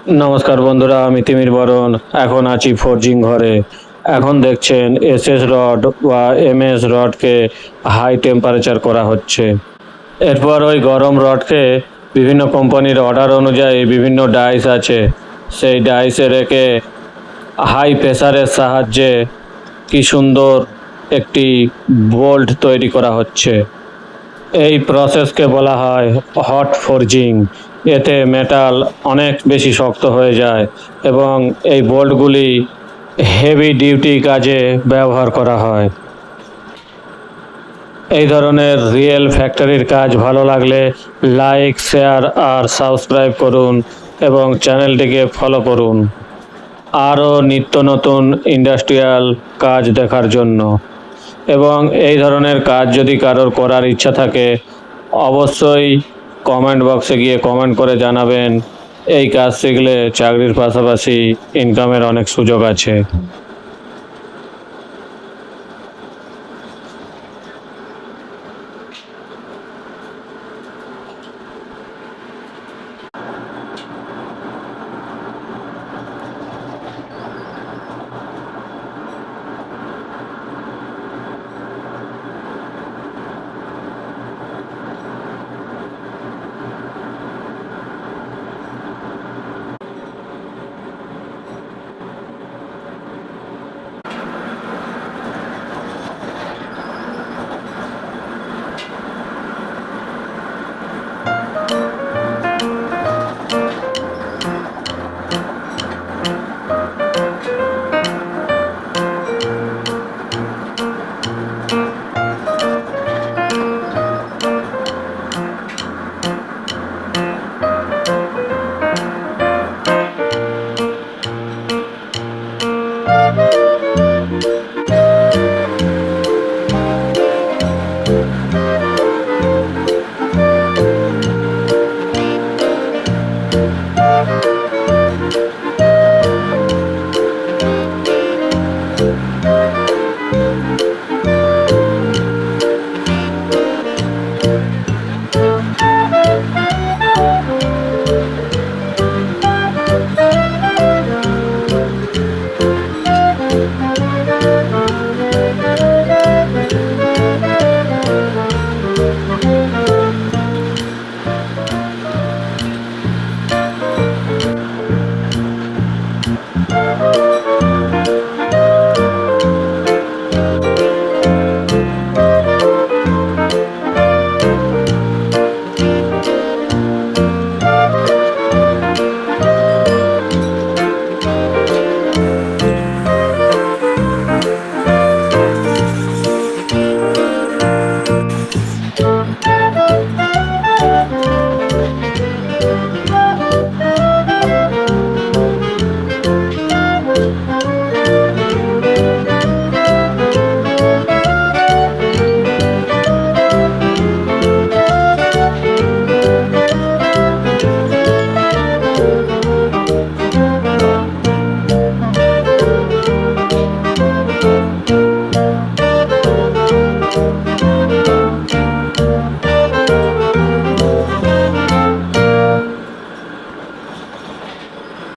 নমস্কার বন্ধুরা, আমি তিমির বরণ। এখন আছি ফোরজিং ঘরে। এখন দেখছেন এসএস রড বা এমএস রডকে হাই টেম্পারেচার করা হচ্ছে। এরপর ওই গরম রডকে বিভিন্ন কোম্পানির অর্ডার অনুযায়ী বিভিন্ন ডাইস আছে, সেই ডাইসে রেখে হাই প্রেসারের সাহায্যে কি সুন্দর একটি বোল্ট তৈরি করা হচ্ছে। এই প্রসেসকে বলা হয় হট ফোরজিং। এতে মেটাল অনেক বেশি শক্ত হয়ে যায় এবং এই বোল্টগুলি হেভি ডিউটি কাজে ব্যবহার করা হয়। এই ধরনের রিয়েল ফ্যাক্টরির কাজ ভালো লাগলে লাইক, শেয়ার আর সাবস্ক্রাইব করুন এবং চ্যানেলটিকে ফলো করুন আরও নিত্য নতুন ইন্ডাস্ট্রিয়াল কাজ দেখার জন্য। এবং এই ধরনের কাজ যদি কারোর করার ইচ্ছা থাকে অবশ্যই কমেন্ট বক্সে গিয়ে কমেন্ট করে জানাবেন। এই কাজ শিখলে চাকরির পাশাপাশি ইনকামের অনেক সুযোগ আছে।